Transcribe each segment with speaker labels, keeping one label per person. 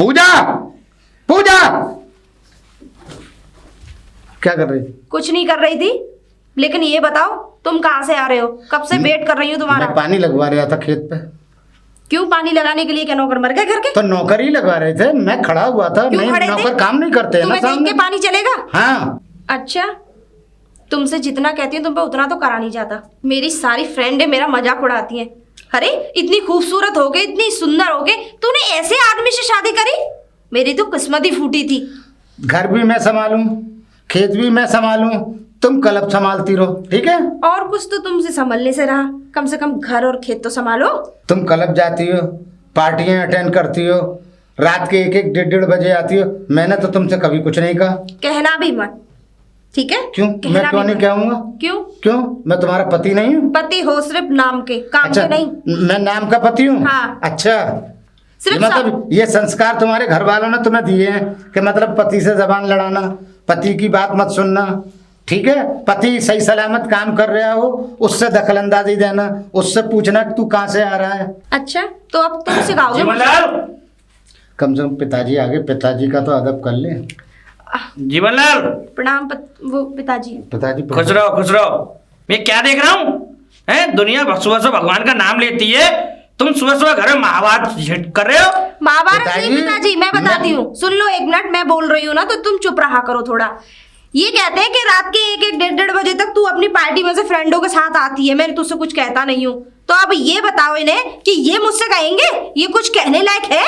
Speaker 1: पूजा, पूजा क्या कर रही थी?
Speaker 2: कुछ नहीं कर रही थी, लेकिन ये बताओ तुम कहाँ से आ रहे हो? कब से वेट कर रही हूँ तुम्हारा।
Speaker 1: मैं पानी लगवा रहा था खेत पे।
Speaker 2: क्यों पानी लगाने के लिए? क्या नौकर मर गए घर के?
Speaker 1: तो नौकर ही लगवा रहे थे, मैं खड़ा हुआ था।
Speaker 2: क्यों
Speaker 1: नहीं,
Speaker 2: खड़े थे?
Speaker 1: नौकर काम नहीं करते हैं ना
Speaker 2: तुम्हें देख
Speaker 1: सामने।
Speaker 2: के पानी चलेगा?
Speaker 1: हाँ।
Speaker 2: अच्छा, तुमसे जितना कहती हूँ तुम पे उतना तो करा नहीं जाता। मेरी सारी फ्रेंड है, मेरा मजाक उड़ाती हैं। अरे इतनी खूबसूरत हो गई, इतनी सुंदर हो गई, तूने ऐसे आदमी से शादी करी? मेरी तो किस्मत ही फूटी थी।
Speaker 1: घर भी मैं संभालूं, खेत भी मैं संभालूं, तुम क्लब संभालती रहो, ठीक है?
Speaker 2: और कुछ तो तुमसे संभलने से रहा, कम से कम घर और खेत तो संभालो।
Speaker 1: तुम क्लब जाती हो, पार्टियां अटेंड करती हो, रात के 1-1 डेढ़ बजे आती हो। मैंने तो तुमसे कभी कुछ नहीं कहा।
Speaker 2: कहना भी मत, ठीक है?
Speaker 1: क्यों? मैं क्यों नहीं कहूँगा?
Speaker 2: क्यों?
Speaker 1: क्यों? मैं तुम्हारा पति नहीं हूँ?
Speaker 2: पति हो सिर्फ नाम के, काम
Speaker 1: अच्छा,
Speaker 2: के नहीं।
Speaker 1: मैं नाम का पति हूँ?
Speaker 2: हाँ।
Speaker 1: अच्छा,
Speaker 2: सिर्फ
Speaker 1: मतलब ये संस्कार तुम्हारे घर वालों ने तुम्हें दिए हैं कि मतलब पति से जबान लड़ाना, पति की बात मत सुनना, ठीक है? पति सही सलामत काम कर रहा हो उससे दखलंदाजी देना, उससे पूछना कि तू कहाँ से आ रहा है।
Speaker 2: अच्छा, तो अब तुम सिखाओगे मुझे?
Speaker 3: जीवनलाल,
Speaker 1: कम से कम पिताजी आगे, पिताजी का तो अदब कर ले।
Speaker 3: जीवनलाल,
Speaker 2: प्रणाम वो पिताजी।
Speaker 1: पिताजी
Speaker 3: खुश रहो खुश रहो। मैं क्या देख रहा हूँ? दुनिया सुबह सुबह भगवान का नाम लेती है, तुम सुबह सुबह घर में महाभारत कर रहे हो।
Speaker 2: महाभारत नहीं
Speaker 1: पिताजी,
Speaker 2: पिताजी, मैं बताती हूँ, सुन लो एक मिनट, मैं बोल रही हूँ ना तो तुम चुप रहा करो थोड़ा। ये कहते हैं कि रात के 1-1 डेढ़ बजे तक तू अपनी पार्टी में से फ्रेंडों के साथ आती है, मैं तुझसे कुछ कहता नहीं हूँ। तो अब ये बताओ इन्हें कि ये मुझसे कहेंगे, ये कुछ कहने लायक है?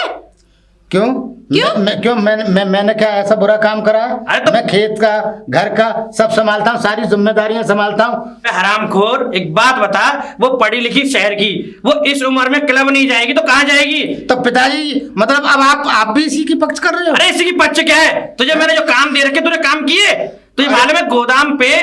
Speaker 1: क्यों?
Speaker 2: क्यों?
Speaker 1: मैंने क्या ऐसा बुरा काम करा?
Speaker 3: अरे तो
Speaker 1: मैं खेत का, घर का सब संभालता हूँ, सारी जिम्मेदारियां संभालता हूँ।
Speaker 3: हरामखोर, एक बात बता, वो पढ़ी लिखी शहर की, वो इस उम्र में क्लब नहीं जाएगी तो कहाँ जाएगी?
Speaker 1: तो पिताजी मतलब अब आप भी इसी की पक्ष कर रहे हो?
Speaker 3: अरे इसी की पक्ष क्या है? तुझे मैंने जो काम दे रखे तूने काम किए? तुझे मालूम है गोदाम पे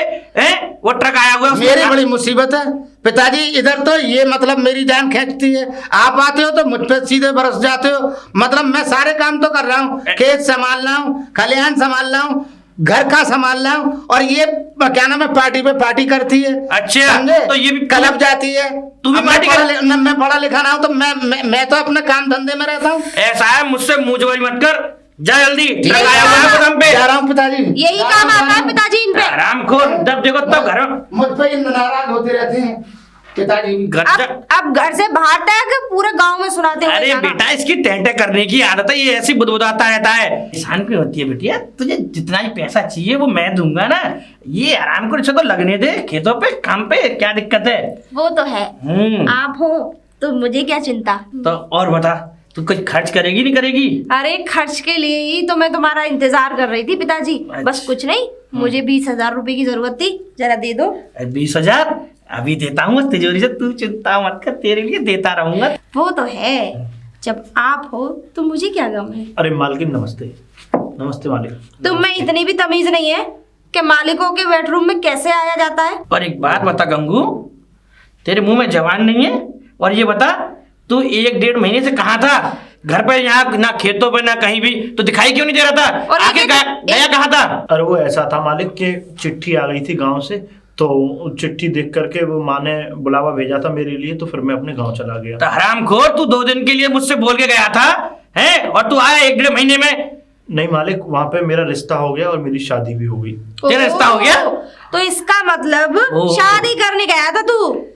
Speaker 3: वो ट्रक आया हुआ है,
Speaker 1: मेरी बड़ी मुसीबत है पिताजी। इधर तो ये मतलब मेरी जान खींचती है, आप आते हो तो मुझ पे सीधे बरस जाते हो। मतलब मैं सारे काम तो कर रहा हूँ, खेत संभाल रहा हूँ, खलिहान संभाल रहा हूँ, घर का संभाल रहा हूँ, और ये क्या नाम है पार्टी पे पार्टी करती है।
Speaker 3: अच्छा,
Speaker 1: समझे?
Speaker 3: तो ये भी
Speaker 1: क्लब जाती है।
Speaker 3: तू भी
Speaker 1: अब मैं
Speaker 3: पार्टी
Speaker 1: मैं पढ़ा लिखा ना हूँ तो मैं तो अपने काम धंधे में रहता हूँ।
Speaker 3: ऐसा है, मुझसे मुंह जोरी मत कर, जा जल्दी,
Speaker 1: ठीक
Speaker 3: ट्रक
Speaker 1: है,
Speaker 3: आया हुआ है गोदाम पे।
Speaker 1: जा रहा हूँ पिताजी।
Speaker 2: यही काम आता है पिताजी इन पे।
Speaker 3: हरामखोर, जब देखो तब घर में
Speaker 1: मुझ पे ही नाराज होते रहते हैं पिताजी।
Speaker 3: घर जा।
Speaker 2: अब घर से बाहर तक पूरे गांव में सुनाते हुए
Speaker 3: अरे
Speaker 2: जाना।
Speaker 3: बेटा, इसकी टेंटे करने की आदत है, ये ऐसी बुदबुदाता रहता है। इंसान पे होती है बेटिया, तुझे जितना ही पैसा चाहिए वो मैं दूंगा ना। ये आराम को तो लगने दे, खेतों पे काम पे क्या दिक्कत है?
Speaker 2: वो तो है, आप हो तो मुझे क्या चिंता।
Speaker 3: तो और बता, तू कुछ खर्च करेगी नहीं करेगी?
Speaker 2: अरे खर्च के लिए ही तो मैं तुम्हारा इंतजार कर रही थी पिताजी। बस कुछ नहीं, मुझे 20,000 रुपए की जरूरत थी, जरा दे दो।
Speaker 3: 20,000 अभी देता हूँ तिजोरी से, तू चिंता मत कर, तेरे लिए देता रहूंगा।
Speaker 2: वो तो है, जब आप हो तो मुझे क्या गम है।
Speaker 4: अरे मालकिन नमस्ते। नमस्ते मालिक।
Speaker 2: तुम में इतनी भी तमीज नहीं है कि मालिकों के बेडरूम में कैसे आया जाता है।
Speaker 3: और एक बात बता गंगू, तेरे मुंह में जवान नहीं है? और ये बता, तू 1-1.5 महीने से कहाँ था? घर पर, यहाँ ना खेतों पर ना कहीं भी, तो दिखाई क्यों नहीं दे रहा था?
Speaker 2: और
Speaker 3: आगे गया कहाँ था?
Speaker 4: अरे वो ऐसा था मालिक के चिट्ठी आ गई थी गांव से, तो चिट्ठी देख करके वो माँ ने बुलावा भेजा था मेरे लिए, तो फिर मैं अपने गांव चला गया।
Speaker 3: तो हरामखोर, तू 2 दिन के लिए मुझसे बोल के गया था, हैं? और तू आया 1-1.5 महीने में।
Speaker 4: नहीं मालिक, वहाँ पे मेरा रिश्ता हो गया और मेरी शादी भी हो गई।
Speaker 3: तेरा रिश्ता हो गया?
Speaker 2: तो इसका मतलब
Speaker 3: ओह।
Speaker 2: शादी करने गया था तू?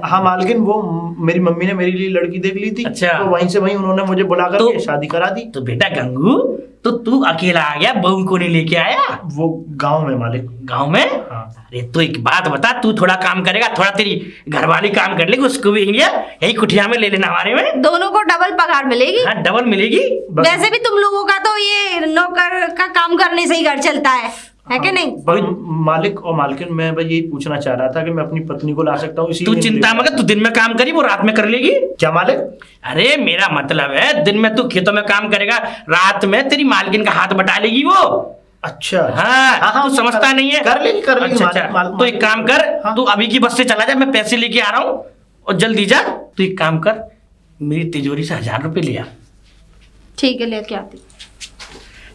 Speaker 4: हाँ मालकिन, वो मेरी मम्मी ने मेरे लिए लड़की देख ली थी।
Speaker 3: अच्छा।
Speaker 4: तो वहीं से वहीं उन्होंने मुझे बुला करके शादी करा दी।
Speaker 3: तो बेटा गंगू, तो तू अकेला आ गया, बहू को नहीं लेके आया?
Speaker 4: वो गांव में मालिक।
Speaker 3: गांव में?
Speaker 4: हाँ।
Speaker 3: अरे तो एक बात बता, तू थोड़ा काम करेगा, थोड़ा तेरी घरवाली काम कर लेगी, उसको भी यही कुटिया में ले लेना हमारे में।
Speaker 2: दोनों को डबल पगार मिलेगी।
Speaker 3: हाँ, डबल मिलेगी।
Speaker 2: वैसे भी तुम लोगों का तो ये नौकर का काम करने से ही घर चलता है कि नहीं?
Speaker 4: पर मालिक और मालकिन, मैं बस यही पूछना चाह रहा था कि मैं अपनी पत्नी को ला सकता हूँ?
Speaker 3: तू चिंता मत कर, तू दिन में काम करी, वो रात में कर लेगी।
Speaker 4: क्या मालिक?
Speaker 3: अरे मेरा मतलब है, दिन में तू खेतों में काम करेगा, रात में तेरी मालकिन का हाथ बटा लेगी वो।
Speaker 4: अच्छा।
Speaker 3: हाँ, तू समझता नहीं है।
Speaker 4: कर लेगी
Speaker 3: अच्छा, तो एक काम कर, तू अभी की बस से चला जा, मैं पैसे लेके आ रहा हूँ, और जल्दी जा। तू एक काम कर, मेरी तिजोरी से 1000 रुपए ले आ।
Speaker 2: ठीक है, लेके आती।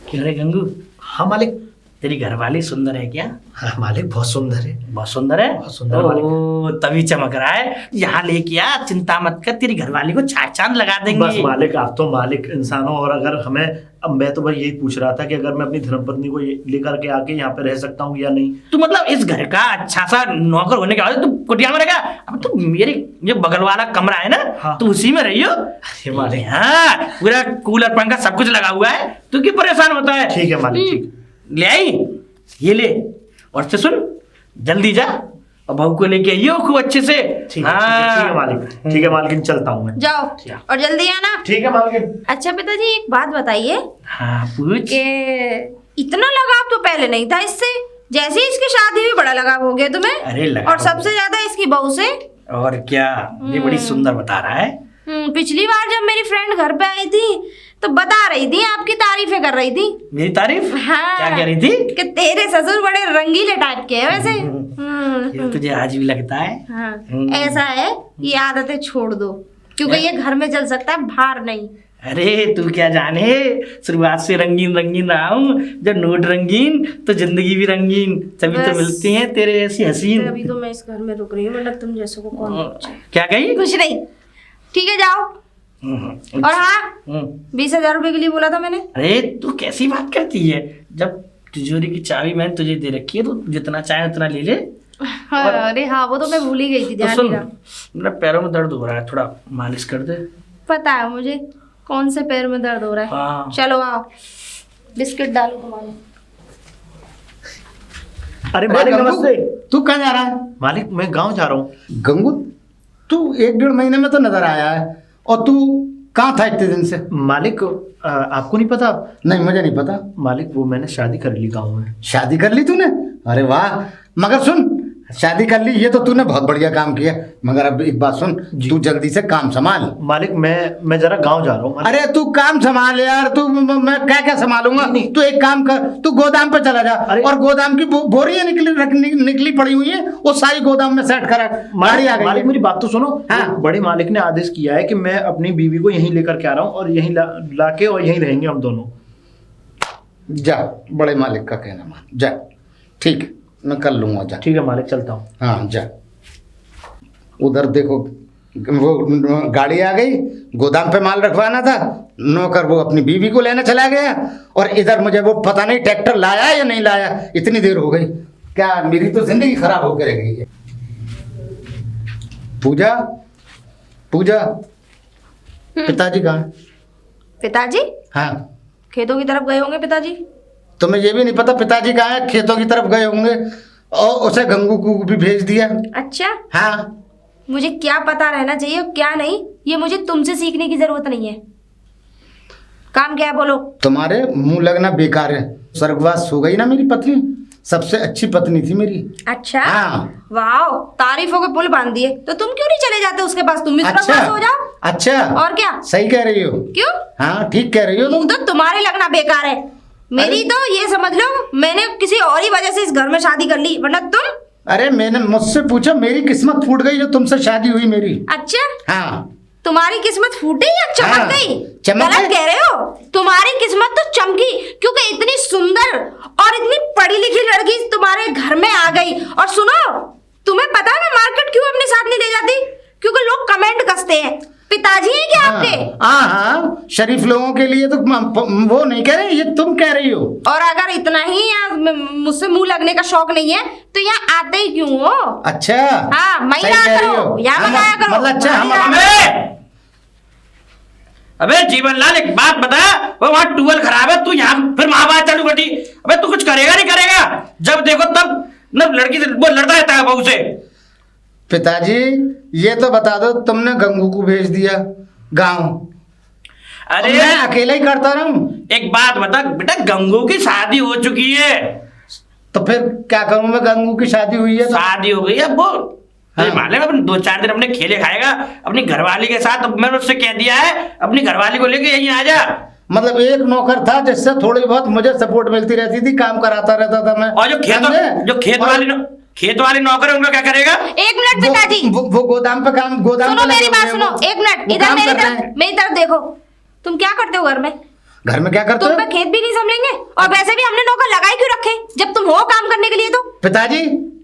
Speaker 3: क्यों रे गंगू?
Speaker 4: हाँ मालिक।
Speaker 3: तेरी घरवाली सुंदर है क्या?
Speaker 4: हाँ मालिक, बहुत सुंदर है।
Speaker 3: बहुत सुंदर है।
Speaker 4: बहुत सुंदर मालिक।
Speaker 3: ओ, तभी चमक रहा है। यहाँ लेके आ, चिंता मत कर, तेरी घरवाली को चांद लगा देंगे।
Speaker 4: बस मालिक, आप तो मालिक इंसान हो, और अगर हमें, अब मैं तो भाई यही पूछ रहा था कि अगर मैं अपनी धर्मपत्नी को लेकर के आके यहाँ पे रह सकता हूँ या नहीं।
Speaker 3: तू मतलब इस घर का अच्छा सा नौकर होने के बाद तू कुटिया में रहेगा? अब तू मेरे जो बगल वाला कमरा है ना,
Speaker 4: हाँ।
Speaker 3: तू उसी में रहियो।
Speaker 4: अरे मालिक,
Speaker 3: हाँ, पूरा कूलर पंखा सब कुछ लगा हुआ है, तू क्यों परेशान होता है?
Speaker 4: ठीक है मालिक, ठीक।
Speaker 3: ले आई, ये ले। और से सुन, जल्दी जा और बहू को लेके आइयो खूब अच्छे से।
Speaker 4: ठीक है, ठीक है मालिक, ठीक है मालिक, चलता हूँ मैं।
Speaker 2: जाओ और जल्दी आना।
Speaker 4: ठीक है मालिक।
Speaker 2: अच्छा पिताजी, एक बात बताइए
Speaker 3: हाँ पूछ।
Speaker 2: कि इतना लगाव तो पहले नहीं था इससे, जैसे ही इसकी शादी हुई बड़ा लगाव हो गया तुम्हें।
Speaker 3: अरे लगाव
Speaker 2: और सबसे ज्यादा इसकी बहू से।
Speaker 3: और क्या, ये बड़ी सुंदर बता रहा है।
Speaker 2: पिछली बार जब मेरी फ्रेंड घर पे आई थी तो बता रही थी, आपकी तारीफें कर रही थी।
Speaker 3: मेरी तारीफ?
Speaker 2: हाँ।
Speaker 3: क्या कह रही थी?
Speaker 2: कि तेरे ससुर बड़े रंगीले टाइप के हैं वैसे।
Speaker 3: ये तुझे आज भी लगता है?
Speaker 2: हाँ, ऐसा है, ये आदतें छोड़ दो, क्योंकि ये घर में चल सकता है, बाहर नहीं।
Speaker 3: अरे तू क्या जाने, शुरुआत से रंगीन रंगीन रहा हूँ। जब नोट रंगीन तो जिंदगी भी रंगीन, तभी तो
Speaker 2: बस।
Speaker 3: मिलती हैं तेरे ऐसी हसीन।
Speaker 2: अभी तो मैं इस घर में रुक रही हूँ, मतलब तुम जैसे को कौन पूछे।
Speaker 3: क्या कही?
Speaker 2: कुछ नहीं, ठीक है जाओ। और हाँ, 20,000 रुपए के लिए बोला था मैंने।
Speaker 3: अरे तू कैसी बात करती है? जब तिजोरी की चाबी मैंने तुझे दे रखी है, तो जितना चाहे उतना ले ले।
Speaker 2: अरे हाँ, वो तो मैं भूल ही गई थी,
Speaker 3: तो
Speaker 2: ध्यान
Speaker 3: सुन,
Speaker 2: नहीं रहा।
Speaker 3: मेरे पैरों में दर्द हो रहा है, थोड़ा मालिश कर दे।
Speaker 2: पता है मुझे कौन से पैर में दर्द हो रहा है।
Speaker 3: हाँ।
Speaker 2: चलो आओ, बिस्किट डालो तुम्हारे।
Speaker 4: अरे मालिक
Speaker 1: गंगू,
Speaker 4: नमस्ते।
Speaker 1: तू कहाँ जा रहा है?
Speaker 4: मालिक मैं गांव जा रहा हूँ।
Speaker 1: गंगू, तू 1-1.5 महीने में तो नजर आया है, और तू कहाँ था इतने दिन से?
Speaker 4: मालिक आपको नहीं पता?
Speaker 1: नहीं, मुझे नहीं पता।
Speaker 4: मालिक वो मैंने शादी कर ली गाँव में।
Speaker 1: शादी कर ली तूने? अरे वाह। मगर सुन, शादी कर ली ये तो तूने बहुत बढ़िया काम किया, मगर अब एक बात सुन, तू जल्दी से काम संभाल।
Speaker 4: मालिक मैं जरा गांव जा रहा हूँ।
Speaker 1: अरे तू काम संभाल यार, तू मैं क्या क्या संभालूंगा। तू एक काम कर, तू गोदाम पे चला जा, और गोदाम की बोरियां निकली पड़ी हुई है, वो सारी गोदाम में सेट करा। गाड़ी आ गई
Speaker 4: मालिक
Speaker 1: है।
Speaker 4: मेरी बात तो सुनो।
Speaker 1: हाँ।
Speaker 4: बड़े मालिक ने आदेश किया है कि मैं अपनी बीवी को यहीं लेकर के आ रहा हूँ, और यहीं लाके और यहीं रहेंगे हम दोनों।
Speaker 1: जा, बड़े मालिक का कहना मान जा। ठीक है, मैं कर लूंगा, जा।
Speaker 4: ठीक है मालिक, चलता हूँ।
Speaker 1: हाँ जा। उधर देखो, वो गाड़ी आ गई, गोदाम पे माल रखवाना था, नौकर वो अपनी बीवी को लेने चला गया, और इधर मुझे वो पता नहीं ट्रैक्टर लाया या नहीं लाया, इतनी देर हो गई। क्या मेरी तो जिंदगी खराब होकर रह गई है। पूजा, पूजा, पिताजी कहाँ?
Speaker 2: पिताजी
Speaker 1: हाँ,
Speaker 2: खेतों की तरफ गए होंगे पिताजी।
Speaker 1: तुम्हें ये भी नहीं पता पिताजी कहाँ है? खेतों की तरफ गए होंगे, और उसे गंगू को भी भेज दिया।
Speaker 2: अच्छा,
Speaker 1: हाँ,
Speaker 2: मुझे क्या पता रहना चाहिए और क्या नहीं, ये मुझे तुमसे सीखने की जरूरत नहीं है। काम क्या है बोलो।
Speaker 1: तुम्हारे मुंह लगना बेकार है। स्वर्गवास हो गई ना मेरी पत्नी, सबसे अच्छी पत्नी थी मेरी।
Speaker 2: अच्छा,
Speaker 1: हाँ।
Speaker 2: वाह, तारीफों के पुल बांध दिए। तो तुम क्यों नहीं चले जाते उसके पास, तुम भी
Speaker 1: अच्छा,
Speaker 2: स्वर्गवास हो जाओ।
Speaker 1: अच्छा,
Speaker 2: और क्या,
Speaker 1: सही कह रही हो।
Speaker 2: क्यों?
Speaker 1: हाँ, ठीक कह रही हो तुम।
Speaker 2: तो तुम्हारे लगना बेकार है, मेरी तो ये समझ लो मैंने किसी और ही वजह से इस घर में शादी कर ली, वरना तुम।
Speaker 1: अरे मैंने मुझसे पूछा, मेरी किस्मत फूट गई जो तुमसे शादी हुई मेरी।
Speaker 2: अच्छा,
Speaker 1: हाँ,
Speaker 2: तुम्हारी किस्मत फूटी या चमक
Speaker 1: हाँ,
Speaker 2: गई?
Speaker 1: चमक
Speaker 2: गलत
Speaker 1: गई।
Speaker 2: कह रहे हो, तुम्हारी किस्मत तो चमकी, क्योंकि इतनी सुंदर और इतनी पढ़ी लिखी लड़की तुम्हारे घर में आ गई। और सुनो, तुम्हें पता है मैं मार्केट क्यों अपने साथ नहीं ले जाती? क्योंकि लोग कमेंट कसते हैं, पिताजी हैं क्या आपके?
Speaker 1: हाँ हाँ, शरीफ लोगों के लिए तो वो नहीं कह रहे, ये तुम कह रही हो।
Speaker 2: और अगर इतना ही मुझसे मुंह लगने का शौक नहीं है तो यहाँ आते ही क्यों हो?
Speaker 1: अच्छा,
Speaker 2: हाँ, मैं
Speaker 1: सही
Speaker 2: यहाँ
Speaker 1: कह रही
Speaker 2: करो,
Speaker 1: हो।
Speaker 2: यहाँ
Speaker 1: हम-
Speaker 2: बताया करो।
Speaker 1: मतलब अच्छा, हम
Speaker 3: अबे जीवनलाल, एक बात बता, वो वहाँ ट्यूबवेल खराब है, तू यहाँ फिर महाभारत चालू कर दी। अबे तू कुछ करेगा नहीं करेगा? जब देखो तब न लड़की से वो लड़ता रहता है बहू से।
Speaker 1: पिताजी ये तो बता दो, तुमने गंगू को भेज दिया गांव,
Speaker 3: अरे
Speaker 1: मैं अकेला ही करता रहूं?
Speaker 3: एक बात बता बेटा, गंगू की शादी हो चुकी है।
Speaker 1: तो फिर क्या करूं मैं? गंगू की शादी हुई है तो?
Speaker 3: शादी हो गई है वो।
Speaker 1: हाँ।
Speaker 3: मालूम है, अपने 2-4 दिन अपने खेले खाएगा अपनी घरवाली के साथ। अब मैंने उससे कह दिया है अपनी घरवाली को लेके यहीं आ जा।
Speaker 1: मतलब एक नौकर था जिससे थोड़ी बहुत मुझे सपोर्ट मिलती रहती थी, काम कराता रहता था मैं।
Speaker 3: और जो खेत वाली नौकर है उनका क्या करेगा?
Speaker 2: एक मिनट पिताजी,
Speaker 1: वो गोदाम पे गोदाम
Speaker 2: सुनो
Speaker 1: पे लगे
Speaker 2: मेरी
Speaker 1: हुए
Speaker 2: बात
Speaker 1: हैं,
Speaker 2: सुनो,
Speaker 1: वो-
Speaker 2: एक मिनट
Speaker 1: वो
Speaker 2: इधर
Speaker 1: काम
Speaker 2: मेरी
Speaker 1: कर रहे हैं।
Speaker 2: तरफ देखो। तुम क्या करते हो घर में?
Speaker 1: घर में क्या करते
Speaker 2: तुम
Speaker 1: हो?
Speaker 2: पे खेत भी नहीं संभलेंगे, और वैसे भी हमने नौकर लगाए क्यों रखे जब तुम हो काम करने के लिए? तो
Speaker 1: पिताजी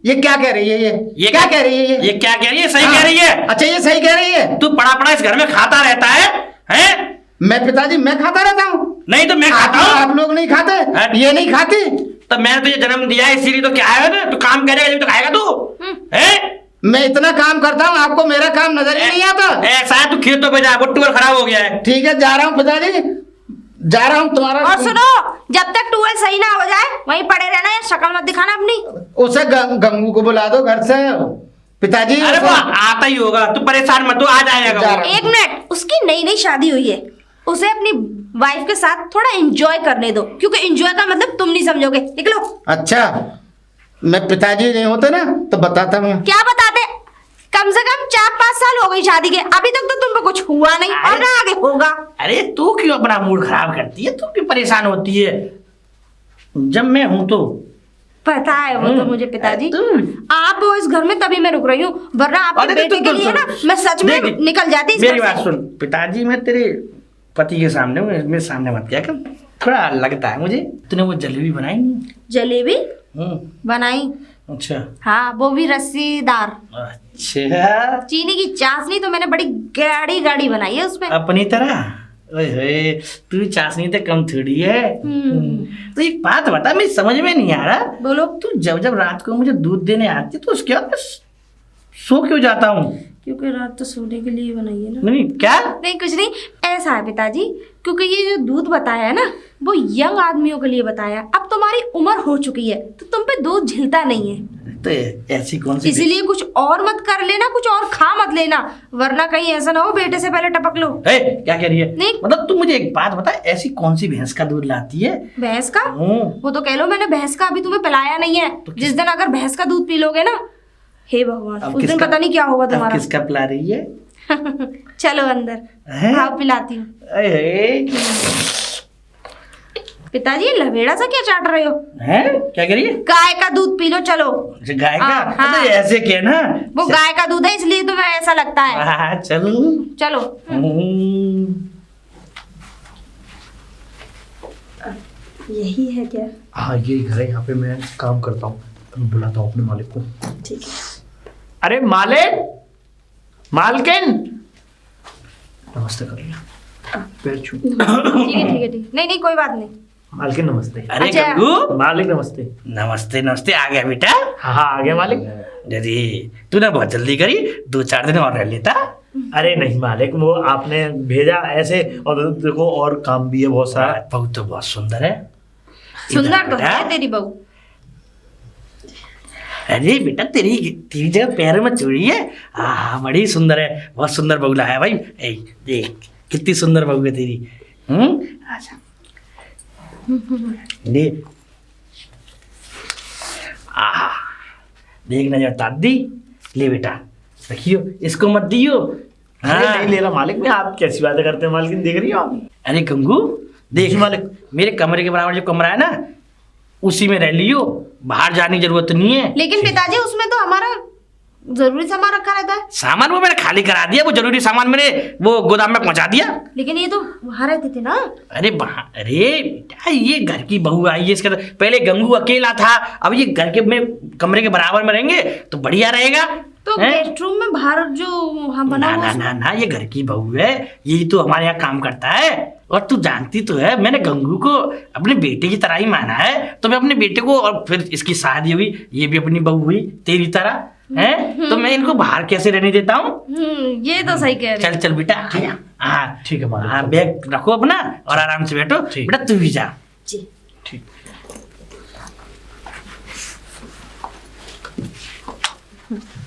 Speaker 1: ये क्या कह रही है? ये क्या कह रही है?
Speaker 3: ये क्या कह रही है? सही
Speaker 1: हाँ।
Speaker 3: कह रही है।
Speaker 1: अच्छा ये सही कह रही है।
Speaker 3: तू पड़ा पड़ा इस घर में खाता रहता है, हैं?
Speaker 1: मैं पिताजी मैं खाता रहता हूँ।
Speaker 3: नहीं तो मैं खाता हूँ।
Speaker 1: आप लोग नहीं खाते?
Speaker 3: हाँ।
Speaker 1: ये नहीं खाती?
Speaker 3: तो मैंने तुझे जन्म दिया है इसीलिए तो क्या है ना, तू काम करेगा जब तो खाएगा तू, हैं?
Speaker 1: मैं इतना काम करता हूँ, आपको मेरा काम नजर ही नहीं आता।
Speaker 3: ऐसा है, तू खेतों पे जा, ट्यूबवेल खराब हो गया है।
Speaker 1: ठीक है जा रहा हूँ पिताजी, जा रहा हूँ तुम्हारा।
Speaker 2: और सुनो, जब तक ट्यूबवेल सही ना हो जाए वहीं पड़े रहना है, शक्ल मत दिखाना अपनी।
Speaker 1: उसे गंगू को बुला दो घर से। पिताजी
Speaker 3: अरे वो
Speaker 1: उसे-
Speaker 3: आता ही होगा, तू परेशान मत हो, आ जाएगा
Speaker 1: जा
Speaker 3: वो।
Speaker 1: रहा-
Speaker 2: एक मिनट, उसकी नई नई शादी हुई है, उसे अपनी वाइफ के साथ थोड़ा एंजॉय करने दो, क्योंकि एंजॉय का मतलब तुम नहीं समझोगे। निकलो।
Speaker 1: अच्छा मैं पिताजी नहीं होते ना तो बताता मैं।
Speaker 2: क्या बताते? कम से कम 4-5 साल हो गई शादी के, अभी तक तो तुम पे कुछ हुआ नहीं और ना आगे होगा।
Speaker 3: अरे तू क्यों अपना मूड खराब करती है, तू क्यों परेशान होती है? जब मैं हूं तो
Speaker 2: पता है वो तो मुझे पिताजी। आप वो इस घर में तभी मैं रुक रही हूँ, वरना आपके
Speaker 3: अरे
Speaker 2: बेटे के लिए ना मैं सच में
Speaker 3: देख,
Speaker 2: निकल जाती इस
Speaker 3: मेरी
Speaker 2: घर
Speaker 3: बात
Speaker 2: से।
Speaker 3: सुन, पिताजी मैं तेरे पति के सामने हूँ, मेरे सामने मत किया कर, थोड़ा लगता है मुझे। तूने वो जलेबी बनाई नहीं?
Speaker 2: जलेबी
Speaker 3: हम्म,
Speaker 2: बनाई?
Speaker 3: अच्छा
Speaker 2: हाँ, वो भी रस्सीदार।
Speaker 3: अच्छा,
Speaker 2: चीनी की चाशनी तो मैंने बड़ी गाड़ी गाड़ी बनाई है उसमें।
Speaker 3: अपनी तरह। ओए होए, तू चाशनी तो कम थोड़ी है। तो एक बात बता, मैं समझ में नहीं आ रहा,
Speaker 2: बोलो।
Speaker 3: तू जब जब रात को मुझे दूध देने आती तो उसके बाद मैं सो क्यों जाता हूँ?
Speaker 2: क्योंकि रात तो सोने के लिए बनाई है ना।
Speaker 3: नहीं क्या?
Speaker 2: नहीं कुछ नहीं, ऐसा है पिताजी, क्योंकि ये जो दूध बताया है ना वो यंग आदमियों के लिए बताया है। अब तुम्हारी उम्र हो चुकी है तो तुम पे दूध झिलता नहीं है,
Speaker 3: तो ऐसी कौन सी
Speaker 2: इसीलिए कुछ और मत कर लेना, कुछ और खा मत लेना, वरना कहीं ऐसा ना हो बेटे से पहले टपक लो।
Speaker 3: ए, क्या कह रही है?
Speaker 2: नहीं।
Speaker 3: मतलब तू मुझे एक बात बता, ऐसी कौन सी भैंस का दूध लाती है?
Speaker 2: भैंस का?
Speaker 3: हम्म,
Speaker 2: वो तो कह लो मैंने भैंस का अभी तुम्हें पिलाया नहीं है। जिस दिन अगर भैंस का दूध पी लोगे ना, हे भगवान,
Speaker 3: अब
Speaker 2: उस दिन
Speaker 3: किसका-
Speaker 2: पता नहीं क्या होगा
Speaker 3: अब
Speaker 2: तुम्हारा।
Speaker 3: किसका पिला रही है?
Speaker 2: चलो अंदर,
Speaker 3: हैं?
Speaker 2: हाँ पिलाती हूँ। पिताजी ये लवेड़ा सा क्या चाट रहे हो?
Speaker 3: हैं? क्या कह रही है?
Speaker 2: गाय का दूध पी लो चलो।
Speaker 3: अच्छा, गाय का?
Speaker 2: हाँ।
Speaker 3: तो ऐसे क्या ना,
Speaker 2: वो गाय का दूध है इसलिए तुम्हें ऐसा लगता है।
Speaker 3: हाँ, चल।
Speaker 2: चलो। यही है क्या?
Speaker 4: हाँ यही घर है, यहाँ पे मैं काम करता हूँ। मैं बुलाता हूँ अपने मालिक को।
Speaker 2: ठीक है।
Speaker 4: अरे मालिक, मालकिन, नमस्ते कर लिया, पैर छू।
Speaker 2: ठीक है ठीक है ठीक, नहीं नहीं कोई बात नहीं।
Speaker 4: मालकिन नमस्ते।
Speaker 3: अरे
Speaker 2: अच्छा।
Speaker 3: गंगू,
Speaker 4: मालिक नमस्ते।
Speaker 3: नमस्ते नमस्ते, आ गया बेटा।
Speaker 4: हाँ हाँ आ गया मालिक।
Speaker 3: अरे तूने बहुत जल्दी करी, 2-4 दिन और रह लेता।
Speaker 4: अरे नहीं मालिक, वो आपने भेजा ऐसे, और देखो और काम भी है बहुत सारा।
Speaker 3: बहू तो बहुत सुंदर है।
Speaker 2: सुंदर
Speaker 3: इधर
Speaker 2: तो
Speaker 3: बेटा।
Speaker 2: है तेरी बहू।
Speaker 3: अरे बेटा, तेरी तेरी जगह पैर में चूड़ी है। हाँ बड़ी सुंदर है, बहुत सुंदर बहू लाया भाई। ए, देख कितनी सुंदर बहू है तेरी। अच्छा ले, आहा, देख नजर दादी, ले बेटा रखियो, इसको मत दियो।
Speaker 4: अरे नहीं ले रहा मालिक, मैं आप कैसी बातें करते हैं मालकिन, देख रही हो आप?
Speaker 3: अरे गंगू देख
Speaker 4: जी मालिक।
Speaker 3: मेरे कमरे के बराबर जो कमरा है ना, उसी में रह लियो, बाहर जाने की जरूरत नहीं है।
Speaker 2: लेकिन पिताजी उसमें तो हमारा जरूरी सामान रखा रहता है।
Speaker 3: सामान वो मैंने खाली करा दिया, वो जरूरी सामान मैंने वो गोदाम में पहुंचा दिया।
Speaker 2: लेकिन ये तो वहां रहते थे ना।
Speaker 3: अरे अरे बेटा, ये घर की बहू आई है, इसका पहले गंगू अकेला था, अब ये घर के में कमरे के बराबर में रहेंगे तो बढ़िया रहेगा।
Speaker 2: तो
Speaker 3: हैं?
Speaker 2: गेस्ट रूम में बाहर जो हम बना
Speaker 3: ना
Speaker 2: हुआ
Speaker 3: ना ना ना, ये घर की बहू है, यही तो हमारे यहाँ काम करता है। और तू जानती तो है, मैंने गंगू को अपने बेटे की तरह ही माना है, तो मैं अपने बेटे को, और फिर इसकी शादी हुई, ये भी अपनी बहू हुई तेरी तरह है, तो मैं इनको बाहर कैसे रहने देता हूँ?
Speaker 2: ये तो सही कह रहे
Speaker 3: चल चल बेटा, आया। हाँ
Speaker 4: ठीक है मालिक।
Speaker 3: हाँ, बैग रखो अपना और आराम से बैठो।
Speaker 4: ठीक।
Speaker 3: बेटा तू भी जा।
Speaker 2: जी।
Speaker 4: ठीक।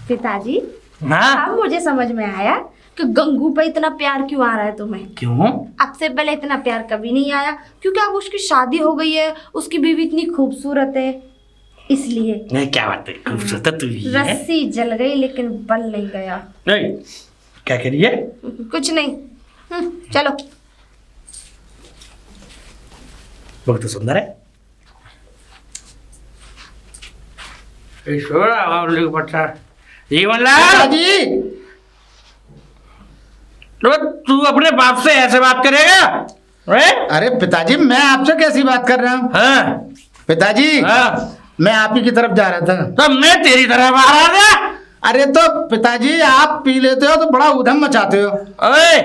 Speaker 2: पिताजी
Speaker 3: हाँ
Speaker 2: अब मुझे समझ में आया कि गंगू पे इतना प्यार क्यों आ रहा है तुम्हें।
Speaker 3: क्यों?
Speaker 2: अब से पहले इतना प्यार कभी नहीं आया, क्योंकि अब उसकी शादी हो गई है, उसकी बीवी इतनी खूबसूरत है, इसलिए।
Speaker 3: नहीं क्या बात है, खूबसूरत तू ही है।
Speaker 2: रस्सी जल गई लेकिन बल नहीं गया।
Speaker 3: नहीं क्या कह रही है?
Speaker 2: कुछ नहीं। चलो।
Speaker 3: बहुत तो सुंदर है। जीवनलाल,
Speaker 1: पिताजी
Speaker 3: तो तू अपने बाप से ऐसे बात करेगा?
Speaker 1: अरे पिताजी मैं आपसे कैसी बात कर रहा हूँ?
Speaker 3: हाँ
Speaker 1: पिताजी
Speaker 3: हाँ,
Speaker 1: मैं आप ही की तरफ जा रहा था।
Speaker 3: तो मैं तेरी तरफ आ रहा था।
Speaker 1: अरे तो पिताजी आप पी लेते हो तो बड़ा उधम मचाते हो।
Speaker 3: ओए,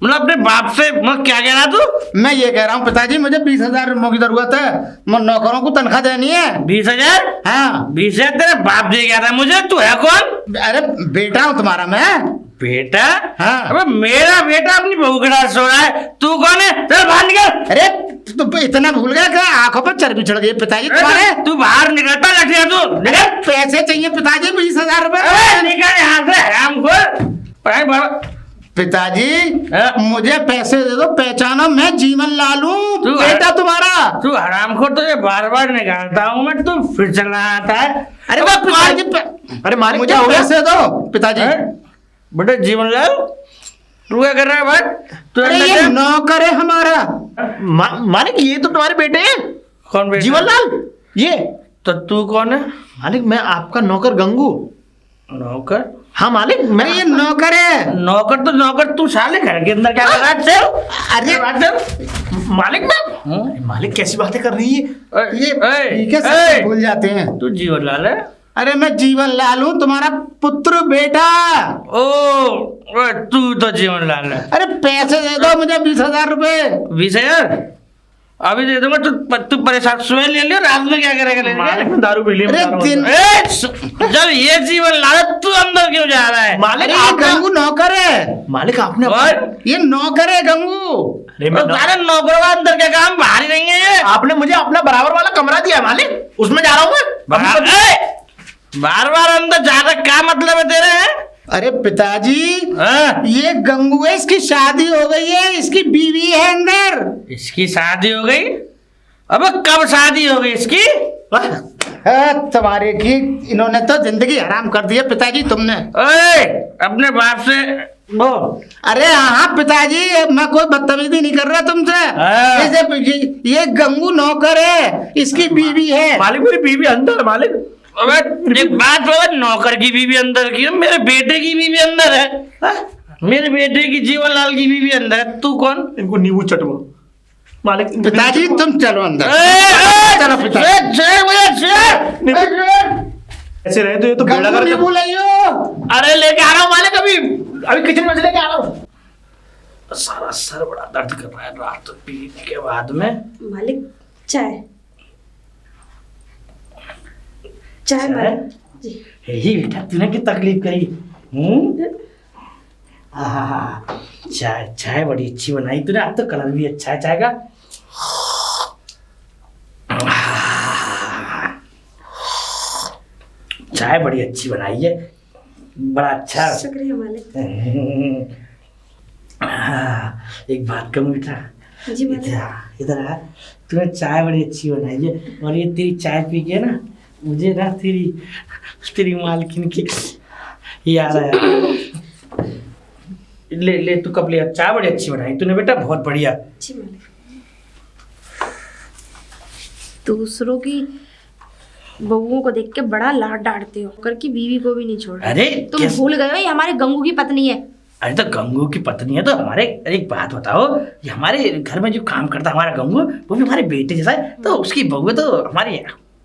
Speaker 3: मतलब अपने बाप से मैं क्या कह रहा तू?
Speaker 1: मैं ये कह रहा हूँ पिताजी मुझे 20,000 रुपयों की जरूरत है, मैं नौकरों को तनख्वाह देनी है।
Speaker 3: 20,000?
Speaker 1: हाँ
Speaker 3: 20,000 तेरे बाप दे गया था मुझे, तू है कौन?
Speaker 1: अरे बेटा हूँ तुम्हारा मैं।
Speaker 3: बेटा?
Speaker 1: हाँ।
Speaker 3: अबे मेरा बेटा अपनी बहू के साथ सो रहा है, तू कौन है? चल बाहर निकल।
Speaker 1: अरे तो इतना भूल गया क्या आंखों पर चर्बी चढ़ गई पिताजी तुम्हारे?
Speaker 3: तू बाहर निकलता लठिया तू
Speaker 1: अरे
Speaker 3: निकल।
Speaker 1: पैसे चाहिए पिताजी 20,000
Speaker 3: अबे
Speaker 1: रुपए।
Speaker 3: निकल यहाँ से हरामखोर। पढ़ाई बढ़।
Speaker 1: पिताजी
Speaker 3: हाँ?
Speaker 1: मुझे पैसे दे दो, पहचानो मैं जीवन लाल हूँ
Speaker 3: तू
Speaker 1: बेटा तुम्हारा।
Speaker 3: तू हरामखोर, तुझे बार बार निकालता हूँ मैं, तू फिर चलना आता है।
Speaker 1: अरे
Speaker 3: अबे
Speaker 1: वो पिताजी
Speaker 4: अरे मालिक
Speaker 1: मुझे
Speaker 4: क्या हो गया?
Speaker 1: पैसे दो पिताजी।
Speaker 3: बेटे जीवनलाल, तू क्या कर रहा है भाई? तू
Speaker 1: अरे
Speaker 3: अंदर
Speaker 1: ये
Speaker 3: जा।
Speaker 1: नौकर है हमारा।
Speaker 4: मालिक ये तो तुम्हारे बेटे हैं,
Speaker 3: कौन बेटा?
Speaker 4: जीवनलाल। ये
Speaker 3: तो तू कौन है?
Speaker 4: मालिक मैं आपका नौकर गंगू।
Speaker 3: नौकर?
Speaker 4: हाँ मालिक मैं
Speaker 1: अरे ये नौकर है।
Speaker 3: नौकर तो नौकर, तू साले घर के अंदर क्या कर रहा है? चल।
Speaker 1: अरे
Speaker 3: चल।
Speaker 4: मालिक मैं अरे मालिक कैसी बातें कर रही है?
Speaker 1: ये
Speaker 3: ए,
Speaker 1: ठीक है
Speaker 3: ए,
Speaker 1: सब भूल जाते हैं।
Speaker 3: तू जीवनलाल है?
Speaker 1: अरे मैं जीवन लाल हूँ तुम्हारा पुत्र बेटा।
Speaker 3: ओ, तू तो जीवनलाल है।
Speaker 1: अरे पैसे दे दो मुझे 20,000 रुपए।
Speaker 3: 20,000 अभी दे दूंगा। तू परेशान सुबह ले लियो, रात में क्या करेगा लेके?
Speaker 4: मालिक मैं दारू पी ली
Speaker 1: अरे दिन
Speaker 3: जब ये जीवनलाल है, तू अंदर क्यों जा रहा है?
Speaker 4: मालिक
Speaker 1: अरे ये
Speaker 4: आपका
Speaker 1: गंगू नौकर है।
Speaker 4: मालिक आपने
Speaker 3: और
Speaker 1: ये नौकर है गंगू।
Speaker 4: अरे मैं
Speaker 3: सारे नौकरों का अंदर क्या काम, बाहर ही नहीं है ये।
Speaker 4: आपने मुझे अपना बराबर वाला कमरा दिया है मालिक, उसमें जा रहा हूँ मैं।
Speaker 3: बार बार अंदर जाने का क्या मतलब है तेरे? हैं?
Speaker 1: अरे पिताजी
Speaker 3: हाँ?
Speaker 1: ये गंगू है, इसकी शादी हो गई है, इसकी बीवी है अंदर।
Speaker 3: इसकी शादी हो गई? अबे कब शादी हो गई इसकी?
Speaker 1: तुम्हारे की इन्होंने तो जिंदगी हराम कर दी है पिताजी तुमने।
Speaker 3: ओए, अपने बाप से बोल।
Speaker 1: अरे हाँ पिताजी मैं कोई बदतमीजी नहीं कर रहा तुमसे।
Speaker 3: हाँ।
Speaker 1: ये गंगू नौकर है, इसकी बीवी है।
Speaker 4: मालिक मेरी बीवी अंदर है मालिक।
Speaker 3: अबे एक बात बोल, नौकर की बीवी अंदर की, मेरे बेटे की बीवी अंदर है। हाँ? मेरे बेटे की जीवनलाल की बीवी अंदर है, तू कौन?
Speaker 4: इनको नींबू चटवा मालिक।
Speaker 1: पिताजी तुम चलो अंदर। चलो पिताजी।
Speaker 4: ऐसे रहे तो ये तो बेड़ा
Speaker 1: गंगू
Speaker 4: गर्क।
Speaker 1: नींबू लाइयो।
Speaker 4: अरे लेके आ रहा हूँ मालिक, अभी किचन में से लेके आ रहा हूँ।
Speaker 3: सारा सर बड़ा दर्द कर रहा है रात पीने के बाद में।
Speaker 2: मालिक चाय चाय मालिक जी।
Speaker 3: यही बेटा तूने की तकलीफ करी। आहा, चाय चाय बड़ी अच्छी बनाई तूने, अब तो कलर भी अच्छा है चाय का। चाय बड़ी अच्छी बनाई है, बड़ा अच्छा।
Speaker 2: शुक्रिया मालिक।
Speaker 3: एक बात कहूँ बेटा,
Speaker 2: जी मालिक।
Speaker 3: इधर आ। तूने चाय बड़ी अच्छी बनाई है, और ये तेरी चाय पी के ना मुझे ना तेरी मालकिन की याद आया। ले ले तू कप ले, चाय बड़ी अच्छी बनाई तूने बेटा, बहुत बढ़िया।
Speaker 2: जी मालिक। दूसरों की बहुओं को देख के बड़ा लाड डांटते हो, कर की बीवी को भी नहीं छोड़ रहे।
Speaker 3: अरे
Speaker 2: तुम भूल गए हो ये हमारे गंगू की पत्नी है।
Speaker 3: अरे तो गंगू की पत्नी है तो हमारे, एक बात बताओ, ये हमारे घर में जो काम करता है हमारा गंगू, वो भी हमारे बेटे जैसा है, तो उसकी बहू है तो हमारी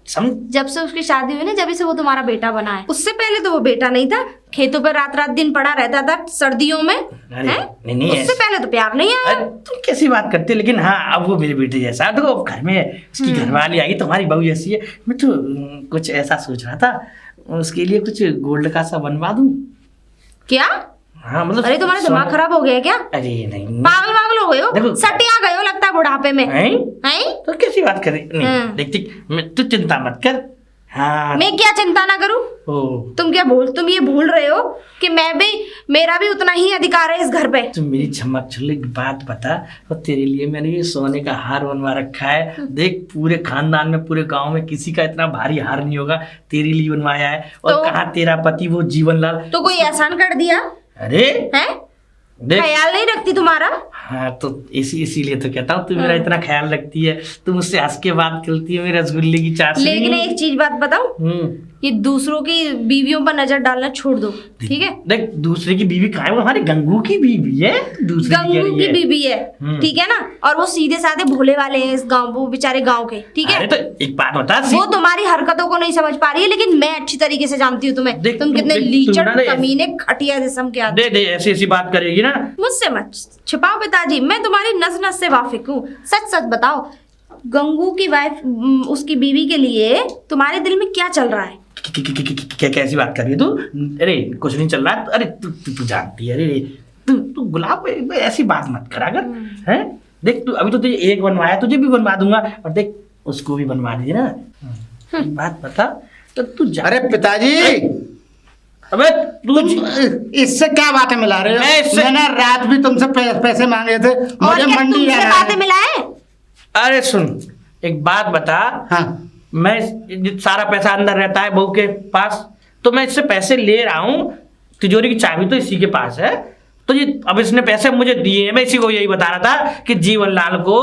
Speaker 3: समझ।
Speaker 2: जब से उसकी शादी हुई ना, जब से वो तुम्हारा बेटा बना है। उससे पहले तो वो बेटा नहीं था, खेतों पर रात रात दिन पड़ा रहता था सर्दियों में।
Speaker 3: अरे
Speaker 2: हैं?
Speaker 3: नहीं
Speaker 2: उससे पहले तो प्यार नहीं आया।
Speaker 3: अरे तुम कैसी बात करते हो, लेकिन हाँ अब वो मेरे बेटे जैसा है, तो घर में उसकी घरवाली आई तो हमारी बहू जैसी है। मैं तो कुछ ऐसा सोच रहा था, उसके लिए कुछ गोल्ड का सा बनवा दूं।
Speaker 2: क्या?
Speaker 3: हाँ मतलब
Speaker 2: अरे तुम्हारा दिमाग खराब हो गया है क्या?
Speaker 3: अरे नहीं
Speaker 2: पागल पागल हो गए हो,
Speaker 3: देखो-
Speaker 2: सटिया गए हो लगता है बुढ़ापे में।
Speaker 3: हैं?
Speaker 2: हैं?
Speaker 3: तो कैसी बात कर रही नहीं देखती, तू चिंता मत कर। हाँ
Speaker 2: मैं क्या चिंता ना करूं?
Speaker 3: ओ
Speaker 2: तुम ये भूल रहे हो कि मेरा भी उतना ही अधिकार है इस घर पे।
Speaker 3: तुम मेरी झमक छुल्ली की बात बता, और तेरे लिए मैंने ये सोने का हार बनवा रखा है। देख पूरे खानदान में, पूरे गांव में किसी का इतना भारी हार नहीं होगा, तेरे लिए बनवाया है। और
Speaker 2: तो-
Speaker 3: कहाँ तेरा पति वो जीवनलाल,
Speaker 2: तो कोई एहसान कर दिया
Speaker 3: अरे
Speaker 2: है?
Speaker 3: देख।
Speaker 2: ख्याल नहीं रखती तुम्हारा?
Speaker 3: हाँ तो इसीलिए तो कहता हूँ, तू मेरा इतना ख्याल रखती है, तू मुझसे हंस के बात करती है, मेरे रसगुल्ले की चाशनी।
Speaker 2: लेकिन एक चीज बात बताऊं,
Speaker 3: हम्म
Speaker 2: ये दूसरों की बीवियों पर नजर डालना छोड़ दो, ठीक है?
Speaker 3: देख दूसरे की बीवी कहाँ है, वो हमारे गंगू की बीवी है, दूसरी
Speaker 2: गंगू
Speaker 3: कह रही
Speaker 2: की
Speaker 3: है।
Speaker 2: बीवी है, ठीक है ना? और वो सीधे साधे भोले वाले हैं इस गांव, वो बेचारे गांव के, ठीक है?
Speaker 3: अरे तो एक बात बता,
Speaker 2: वो तुम्हारी हरकतों को नहीं समझ पा रही है, लेकिन मैं अच्छी तरीके से जानती हूँ तुम्हें।
Speaker 3: देख,
Speaker 2: तुम कितने
Speaker 3: देख,
Speaker 2: लीचड़
Speaker 3: तू ना
Speaker 2: कमीने घटिया किस्म के आदमी।
Speaker 3: दे ऐसी ऐसी बात करेगी ना।
Speaker 2: मुझसे मत छिपाओ पिताजी, मैं तुम्हारी नस नस से वाकिफ हूँ। सच सच बताओ, गंगू की वाइफ, उसकी बीवी के लिए तुम्हारे दिल में क्या चल रहा है?
Speaker 3: क्या कैसी बात कर रही है तू? अरे कुछ नहीं चल रहा। अरे तू जानती है, अरे तू गुलाब ऐसी बात मत करा कर, हैं? देख तू अभी तो तुझे एक बनवाया, तुझे भी बनवा दूंगा, और देख उसको भी बनवा दी ना। एक बात बता, तो तू
Speaker 1: अरे पिताजी,
Speaker 3: अबे तू
Speaker 1: इससे क्या बातें मिला रहे हो? मैंने रात भी तुमसे पैसे मांगे थे,
Speaker 2: और
Speaker 1: मुझे
Speaker 2: क्या
Speaker 1: मंडी
Speaker 2: तुमसे
Speaker 1: जाना
Speaker 2: बातें
Speaker 1: है।
Speaker 2: मिलाए?
Speaker 3: अरे सुन, एक बात बता।
Speaker 1: हाँ,
Speaker 3: मैं सारा पैसा अंदर रहता है बहू के पास, तो मैं इससे पैसे ले रहा हूँ, तिजोरी की चाबी तो इसी के पास है, तो ये अब इसने पैसे मुझे दिए हैं। मैं इसी को यही बता रहा था कि जीवन लाल को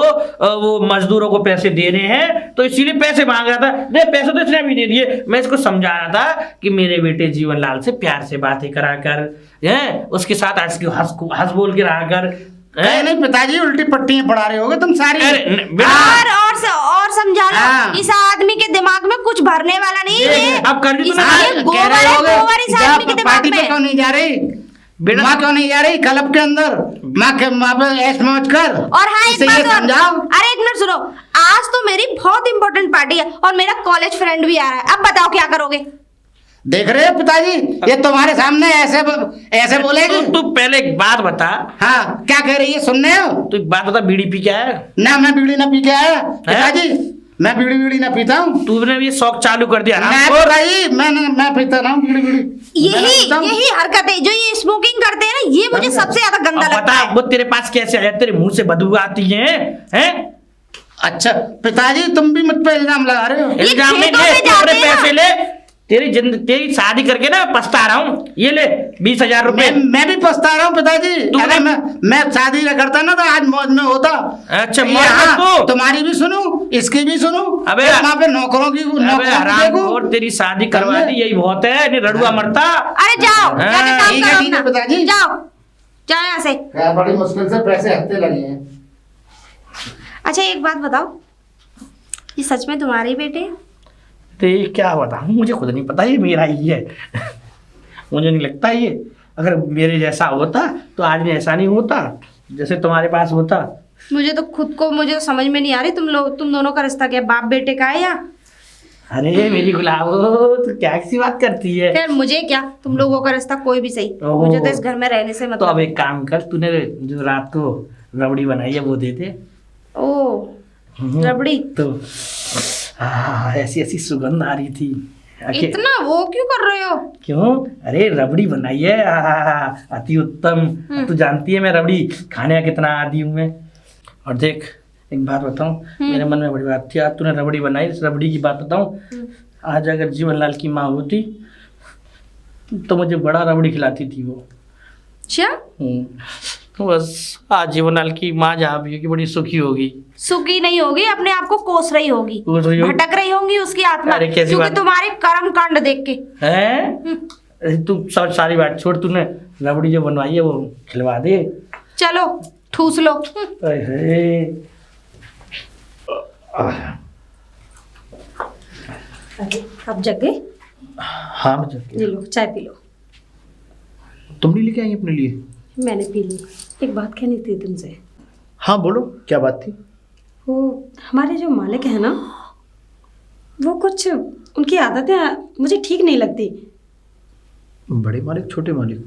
Speaker 3: वो मजदूरों को पैसे देने हैं, तो इसीलिए पैसे मांग रहा था। दे पैसे तो इसने भी दे दिए। मैं इसको समझा रहा था कि मेरे बेटे जीवन लाल से प्यार से बातें करा कर, हैं उसके साथ हंस बोल के रहा कर।
Speaker 1: नहीं पिताजी, उल्टी पट्टियां पढ़ा रहे होगे तुम सारी।
Speaker 2: और समझा लो,
Speaker 1: हाँ।
Speaker 2: इस आदमी के दिमाग में कुछ भरने वाला नहीं है।
Speaker 3: अब कर दी
Speaker 2: इसलिए गोबर है, गोबर इस आदमी के दिमाग
Speaker 1: पार्टी पे
Speaker 2: में।
Speaker 1: क्यों नहीं जा रही?
Speaker 3: बेटा-
Speaker 1: माँ क्यों नहीं जा रही क्लब के अंदर? माँ पे ऐश मौज कर।
Speaker 2: और हाँ, एक
Speaker 1: इसे
Speaker 2: बात
Speaker 1: ये
Speaker 2: और,
Speaker 1: समझाओ।
Speaker 2: अरे एक मिनट सुनो, आज तो मेरी बहुत इंपॉर्टेंट पार्टी है और मेरा कॉलेज फ्रेंड भी आ रहा है। अब बताओ क्या करोगे?
Speaker 1: देख रहे हो पिताजी, ये तुम्हारे सामने ऐसे बोलेगी।
Speaker 3: तू पहले एक बात बता।
Speaker 1: हाँ, क्या कह रही है, सुन रहे हो?
Speaker 3: तू एक बात बता, बीड़ी पी क्या है?
Speaker 1: ना मैं बीड़ी ना पी के आया पिताजी, मैं बीड़ी ना पीता हूँ।
Speaker 3: तूने ये शौक चालू कर दिया
Speaker 1: मैं पीता ना हूँ बीड़ी।
Speaker 2: यही हरकतें जो ये स्मोकिंग करते हैं ना, ये मुझे सबसे ज्यादा गंदा लगता
Speaker 3: बता,
Speaker 2: है।
Speaker 3: वो तेरे पास कैसे आया? तेरे मुंह से बदबू आती है, हैं?
Speaker 1: अच्छा पिताजी, तुम भी मुझ पे इल्जाम लगा रहे हो।
Speaker 3: इल्जाम नहीं,
Speaker 2: खेतों
Speaker 3: ले
Speaker 2: में
Speaker 3: तू अपने
Speaker 2: जाते हैं
Speaker 3: पैसे ले। तेरी शादी करके ना पछता रहा हूँ। ये ले 20,000 रुपए।
Speaker 1: मैं भी पछता रहा हूँ पिताजी। अगर मैं शादी न करता ना तो आज मौज में होता।
Speaker 3: अच्छा,
Speaker 1: ये
Speaker 3: मौज में
Speaker 1: हाँ,
Speaker 3: तू?
Speaker 1: तुम्हारी भी सुनू, इसकी भी सुनू।
Speaker 3: अबे
Speaker 1: वहाँ पे नौकरों की
Speaker 3: अबे हरामखोर, तेरी शादी करवा दी, यही बहुत है, नहीं रड़ुआ मरता।
Speaker 2: अरे जाओ, जाके काम
Speaker 1: ठीक है,
Speaker 2: करो
Speaker 1: ठीक है
Speaker 2: अपना।
Speaker 1: पिताजी।
Speaker 2: जाओ यहाँ से।
Speaker 1: बड़ी मुश्किल से पैसे हफ्ते लगे हैं।
Speaker 2: अच्छा एक बात बताओ, ये सच में तुम्हारे बेटे हैं?
Speaker 3: तो ये क्या बताऊँ, मुझे खुद नहीं पता, ये मेरा ही है। मुझे नहीं लगता ये अगर मेरे जैसा होता तो आज में ऐसा नहीं होता जैसे तुम्हारे पास होता।
Speaker 2: मुझे तो समझ में नहीं आ रही, तुम दोनों का रिश्ता क्या बाप बेटे का है या?
Speaker 3: अरे मेरी गुलाब, तू क्या सी बात करती है?
Speaker 2: खैर मुझे क्या, तुम लोगों का रिश्ता कोई भी सही,
Speaker 3: ओहो।
Speaker 2: मुझे तो इस घर में रहने से
Speaker 3: तो
Speaker 2: मतलब।
Speaker 3: अब एक काम कर, तूने जो रात को रबड़ी बनाई है वो दे दे।
Speaker 2: ओ रबड़ी,
Speaker 3: तो ऐसी ऐसी सुगंध आ रही थी।
Speaker 2: इतना वो क्यों कर रहे हो?
Speaker 3: क्यों? अरे रबड़ी बनाई है, अति उत्तम। तू जानती है मैं रबड़ी खाने का कितना आदी हूँ मैं। और देख एक बात बताऊं, मेरे मन में बड़ी बात थी, आज तूने रबड़ी बनाई। इस रबड़ी की बात बताऊं, आज अगर जीवनलाल की माँ होती तो मुझे बड़ा रबड़ी खिलाती थी वो।
Speaker 2: अच्छा,
Speaker 3: तो बस आज जीवनलाल की माँ जहाँ भी होगी बड़ी सुखी होगी।
Speaker 2: सुखी नहीं होगी, अपने आप को कोस रही होगी,
Speaker 3: कोस रही होगी?
Speaker 2: भटक रही होंगी उसकी आत्मा,
Speaker 3: अरे कैसी
Speaker 2: क्योंकि
Speaker 3: बात?
Speaker 2: तुम्हारे कर्म कांड देख के।
Speaker 3: हैं? अरे तू सब सारी बात छोड़, तूने रबड़ी जो बनवाई है वो खिलवा दे।
Speaker 2: चलो ठूस लो।
Speaker 3: अरे
Speaker 2: अब जग गए?
Speaker 3: हाँ मैं चल
Speaker 2: ये लो चाय पी लो।
Speaker 4: तुम नहीं लेके आई अपने लिए?
Speaker 2: मैंने पी ली। एक बात कहनी थी तुमसे।
Speaker 4: हाँ बोलो, क्या बात थी?
Speaker 2: वो हमारे जो मालिक है ना, वो कुछ उनकी आदतें मुझे ठीक नहीं लगती।
Speaker 4: बड़े मालिक छोटे मालिक?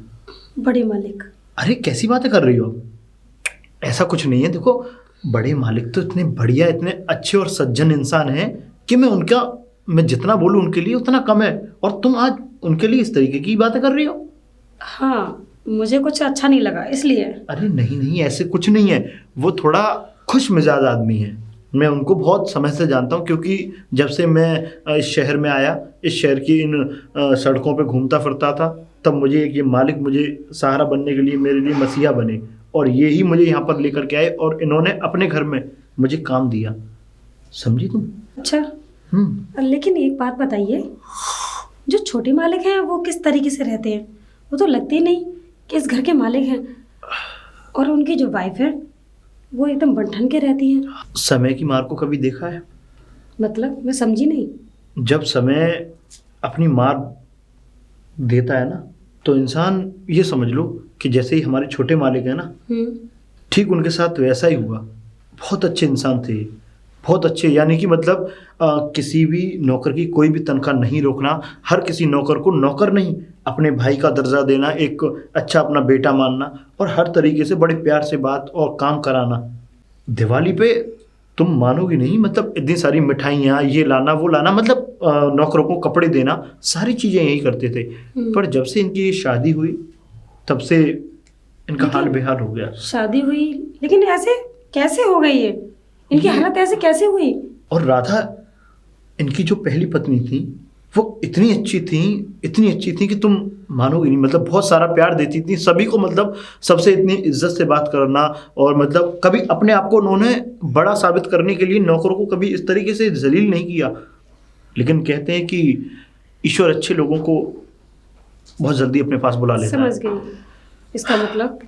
Speaker 2: बड़े मालिक।
Speaker 4: अरे कैसी बातें कर रही हो? ऐसा कुछ नहीं है। देखो, बड़े मालिक तो इतने बढ़िया, इतने अच्छे और सज्जन इंसान हैं कि मैं जितना बोलूं उनके लिए उतना कम है। और तुम आज उनके लिए इस तरीके की बातें कर रही हो?
Speaker 2: हाँ, मुझे कुछ अच्छा नहीं लगा इसलिए।
Speaker 4: अरे नहीं नहीं, ऐसे कुछ नहीं है। वो थोड़ा खुश मिजाज आदमी है। मैं उनको बहुत समय से जानता हूँ, क्योंकि जब से मैं इस शहर में आया, इस शहर की इन सड़कों पे घूमता फिरता था, तब मुझे ये मालिक मुझे सहारा बनने के लिए, मेरे लिए मसीहा बने, और ये ही मुझे यहाँ पर लेकर के आए, और इन्होंने अपने घर में मुझे काम दिया। समझी तुम?
Speaker 2: अच्छा, लेकिन एक बात बताइए,
Speaker 5: जो छोटे मालिक हैं वो किस तरीके से रहते हैं? वो तो लगते ही नहीं कि इस घर के मालिक हैं। और उनकी जो वाइफ है वो एकदम बंठन के रहती हैं।
Speaker 4: समय की मार को कभी देखा है?
Speaker 5: मतलब मैं समझी नहीं।
Speaker 4: जब समय अपनी मार देता है ना, तो इंसान ये समझ लो कि जैसे ही हमारे छोटे मालिक हैं ना, ठीक उनके साथ वैसा ही हुआ। बहुत अच्छे इंसान थे, बहुत अच्छे, यानी कि मतलब किसी भी नौकर की कोई भी तनख्वाह नहीं रोकना, हर किसी नौकर को नौकर नहीं, अपने भाई का दर्जा देना, एक अच्छा अपना बेटा मानना, और हर तरीके से बड़े प्यार से बात और काम कराना। दिवाली पे तुम मानोगे नहीं, मतलब इतनी सारी मिठाइयाँ, ये लाना वो लाना, मतलब नौकरों को कपड़े देना, सारी चीज़ें यही करते थे। पर जब से इनकी ये शादी हुई तब से इनका हाल बेहाल हो गया।
Speaker 5: शादी हुई, लेकिन ऐसे कैसे हो गई ये? इनकी हालत ऐसे कैसे हुई?
Speaker 4: और राधा, इनकी जो पहली पत्नी थी, वो इतनी अच्छी थी कि तुम मानोगे नहीं, मतलब बहुत सारा प्यार देती थी सभी को, मतलब सबसे इतनी इज्जत से बात करना, और मतलब कभी अपने आप को उन्होंने बड़ा साबित करने के लिए नौकरों को कभी इस तरीके से जलील नहीं किया। लेकिन कहते हैं कि ईश्वर अच्छे लोगों को बहुत जल्दी अपने पास बुला लेता है।
Speaker 5: समझ गई। इसका मतलब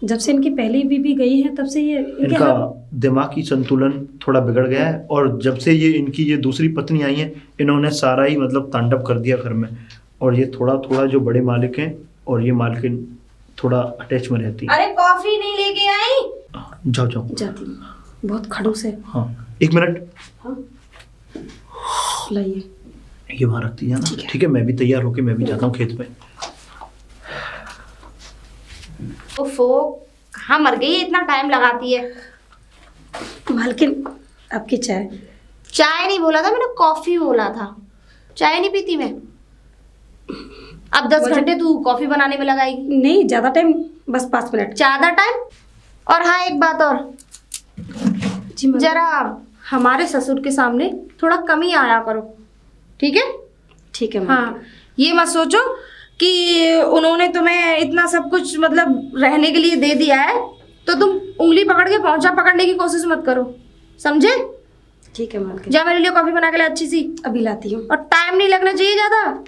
Speaker 5: जब से इनकी पहली बीवी गई है तब से ये
Speaker 4: इनका दिमागी संतुलन थोड़ा बिगड़ गया है, और जब से ये इनकी ये दूसरी पत्नी आई है, इन्होंने सारा ही मतलब तांडव कर दिया घर में। और ये थोड़ा थोड़ा जो बड़े मालिक हैं और ये मालकिन थोड़ा अटैच में रहती है।
Speaker 2: अरे कॉफी नहीं लेके आई?
Speaker 4: जाओ जाओ।
Speaker 5: जाती हूँ, बहुत खड़ूस है।
Speaker 4: हाँ, 1 मिनट।
Speaker 5: हाँ लाइए।
Speaker 4: ये वहाँ रख दीजिए ना। ठीक है, मैं भी तैयार होके मैं भी जाता हूँ खेत में।
Speaker 2: ओफो, कहाँ मर गई है, इतना टाइम लगाती है।
Speaker 5: मालकिन आपकी चाय।
Speaker 2: चाय नहीं बोला था मैंने, कॉफी बोला था। चाय नहीं पीती मैं। अब 10 घंटे तू कॉफी बनाने में लगाएगी?
Speaker 5: नहीं, ज़्यादा टाइम, बस 5 मिनट।
Speaker 2: ज्यादा टाइम? और हाँ, एक बात और,
Speaker 5: जी मालकिन।
Speaker 2: जरा हमारे ससुर के सामने थोड़ा कम ही आया करो, ठीक है?
Speaker 5: ठीक है
Speaker 2: हाँ, ये मत सोचो कि उन्होंने तुम्हें इतना सब कुछ मतलब रहने के लिए दे दिया है तो तुम उंगली पकड़ के पहुंचा पकड़ने की कोशिश मत करो, समझे?
Speaker 5: ठीक है मालकिन।
Speaker 2: जा मेरे लिए कॉफी बना के ले अच्छी सी।
Speaker 5: अभी लाती हूँ।
Speaker 2: और टाइम नहीं लगना चाहिए ज्यादा,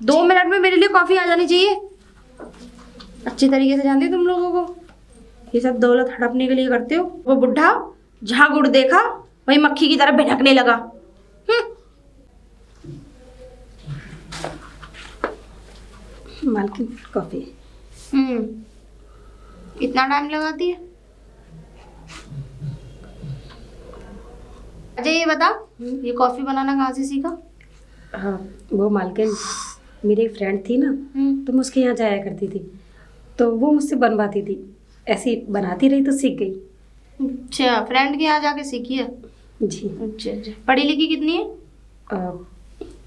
Speaker 2: 2 मिनट में मेरे लिए कॉफी आ जानी चाहिए। अच्छी तरीके से जानती हो तुम लोगों को, ये सब दौलत हड़पने के लिए करते हो। वो बुढ़ा जहाँ गुड़ देखा वही मक्खी की तरह भिनकने लगा।
Speaker 5: मालकिन कॉफी।
Speaker 2: इतना टाइम लगाती है? अजय ये बता, ये कॉफी बनाना कहाँ से सीखा?
Speaker 5: हाँ, वो मालकिन मेरी एक फ्रेंड थी ना, तो मैं उसके यहाँ जाया करती थी, तो वो मुझसे बनवाती थी, ऐसी बनाती रही तो सीख गई।
Speaker 2: अच्छा, फ्रेंड के यहाँ जाके सीखी है?
Speaker 5: जी।
Speaker 2: अच्छा अच्छा। पढ़ी लिखी कितनी है?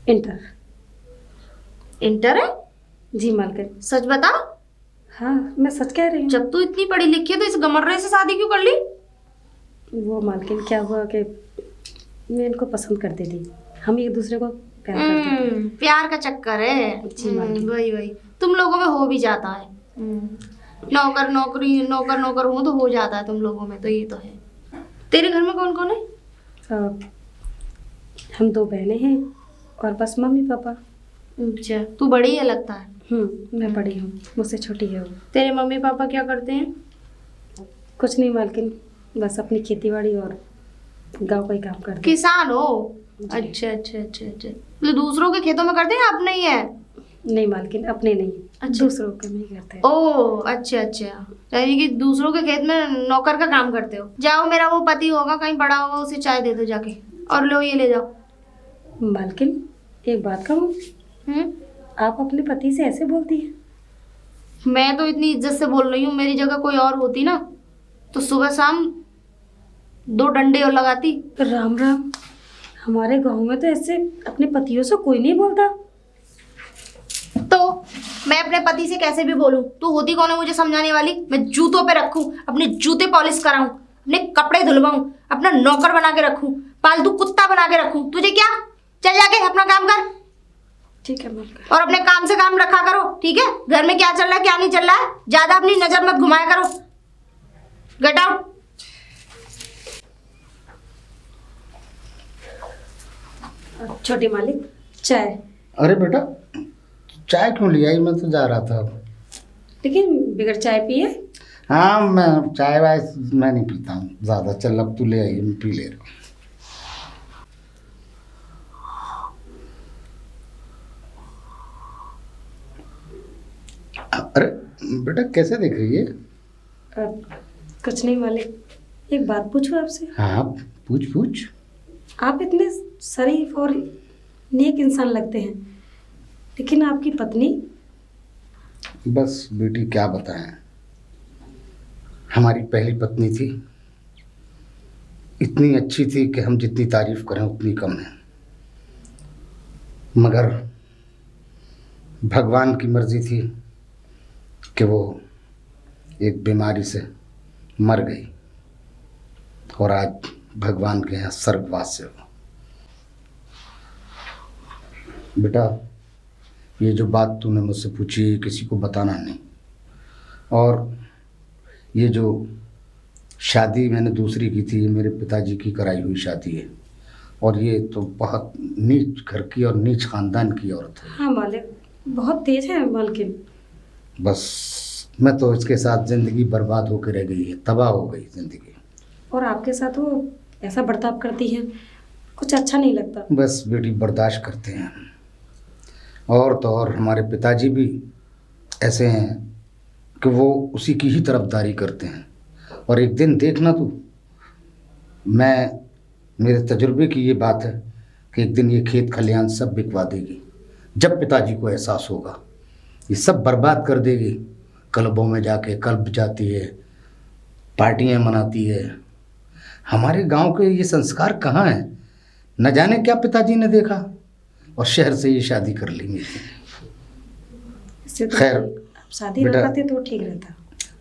Speaker 5: इंटर।
Speaker 2: इंटर है?
Speaker 5: जी मालकिन।
Speaker 2: सच बता।
Speaker 5: हाँ, मैं सच कह रही हूँ।
Speaker 2: जब तू इतनी पढ़ी लिखी है तो इस गमर्रे से शादी क्यों कर ली?
Speaker 5: वो मालकिन क्या हुआ कि मैं इनको पसंद करती थी, हम एक दूसरे को प्यार करते थे।
Speaker 2: प्यार का चक्कर है।
Speaker 5: जी मालकिन।
Speaker 2: वही तुम लोगों में हो भी जाता है। नौकर नौकर हो तो हो जाता है तुम लोगों में, तो ये तो है। तेरे घर में कौन कौन है?
Speaker 5: हम 2 बहनें हैं और बस मम्मी पापा।
Speaker 2: अच्छा, तू बड़ी है लगता है।
Speaker 5: मैं बड़ी हूँ, मुझसे छोटी है वो।
Speaker 2: तेरे मम्मी पापा क्या करते हैं?
Speaker 5: कुछ नहीं मालकिन, बस अपनी खेती-बाड़ी और गांव का ही काम करते हैं।
Speaker 2: किसान हो? अच्छा अच्छा अच्छा अच्छा। तो दूसरों के खेतों में करते हैं, अपने ही है?
Speaker 5: नहीं मालकिन, अपने नहीं।
Speaker 2: अच्छा।
Speaker 5: दूसरों के में ही करते हैं।
Speaker 2: ओह अच्छा अच्छा, यानी कि दूसरों के खेत में नौकर का काम करते हो। जाओ, मेरा वो पति होगा कहीं बड़ा होगा, उसे चाय दे दो जाके, और लो ये ले जाओ।
Speaker 5: मालकिन एक बात कहूँ, आप अपने पति से ऐसे बोलती हैं?
Speaker 2: मैं तो इतनी इज्जत से बोल रही हूँ, मेरी जगह कोई और होती ना तो सुबह शाम 2 डंडे और लगाती।
Speaker 5: राम राम, हमारे गांव में तो ऐसे अपने पतियों से कोई नहीं बोलता।
Speaker 2: तो मैं अपने पति से कैसे भी बोलूं? तू होती कौन है मुझे समझाने वाली? मैं जूतों पे रखूं, अपने जूते पॉलिश कराऊं, अपने कपड़े धुलवाऊं, अपना नौकर बना के रखूं, पालतू कुत्ता बना के रखूं? तुझे क्या? चल जाके अपना काम कर।
Speaker 5: ठीक है मालकिन।
Speaker 2: और अपने काम से काम रखा करो, ठीक है? घर में क्या चल रहा है क्या नहीं चल रहा है ज्यादा अपनी नजर मत घुमाया करो। Get out.
Speaker 5: छोटे मालिक, चाय।
Speaker 1: अरे बेटा, चाय क्यों ले आई? मैं तो जा रहा था अब।
Speaker 5: लेकिन बिगड़ चाय पिए।
Speaker 1: हाँ, मैं चाय वाय मैं नहीं पीता हूँ ज़्यादा। चल अब तू ले आई, मैं पी ले रहा हूँ। अरे बेटा कैसे देख रही है?
Speaker 5: कुछ नहीं मालिक, एक बात पूछूं आपसे?
Speaker 1: हाँ पूछ पूछ।
Speaker 5: आप इतने शरीफ और नेक इंसान लगते हैं, लेकिन आपकी पत्नी?
Speaker 1: बस बेटी क्या बताएं, हमारी पहली पत्नी थी, इतनी अच्छी थी कि हम जितनी तारीफ करें उतनी कम है। मगर भगवान की मर्जी थी कि वो एक बीमारी से मर गई और आज भगवान के यहाँ स्वर्गवास से हो। बेटा ये जो बात तूने मुझसे पूछी किसी को बताना नहीं, और ये जो शादी मैंने दूसरी की थी, ये मेरे पिताजी की कराई हुई शादी है, और ये तो बहुत नीच घर की और नीच खानदान की औरत है।
Speaker 5: हाँ मालिक, बहुत तेज है मालकिन।
Speaker 1: बस मैं तो इसके साथ ज़िंदगी बर्बाद होकर रह गई है, तबाह हो गई ज़िंदगी।
Speaker 5: और आपके साथ वो ऐसा बर्ताव करती है, कुछ अच्छा नहीं लगता।
Speaker 1: बस बेटी बर्दाश्त करते हैं। और तो और हमारे पिताजी भी ऐसे हैं कि वो उसी की ही तरफदारी करते हैं। और एक दिन देखना तू, मेरे तजुर्बे की ये बात है कि एक दिन ये खेत खलिहान सब बिकवा देगी। जब पिताजी को एहसास होगा, ये सब बर्बाद कर देगी। क्लबों में जाके क्लब जाती है, पार्टियां मनाती है। हमारे गांव के ये संस्कार कहाँ हैं? न जाने क्या पिताजी ने देखा और शहर से ये शादी कर ली मेरी।
Speaker 5: इससे तो
Speaker 1: खैर,
Speaker 5: आप शादी
Speaker 1: बेटा,
Speaker 5: ना करते तो ठीक रहता।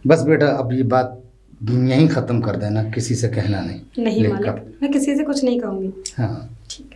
Speaker 1: बस बेटा अब ये बात यहीं ख़त्म कर देना, किसी से कहना नहीं।
Speaker 5: नहीं
Speaker 1: लेकिन
Speaker 5: मालिक, मैं किसी से कुछ नहीं कहूँगी।
Speaker 1: हाँ
Speaker 5: ठीक।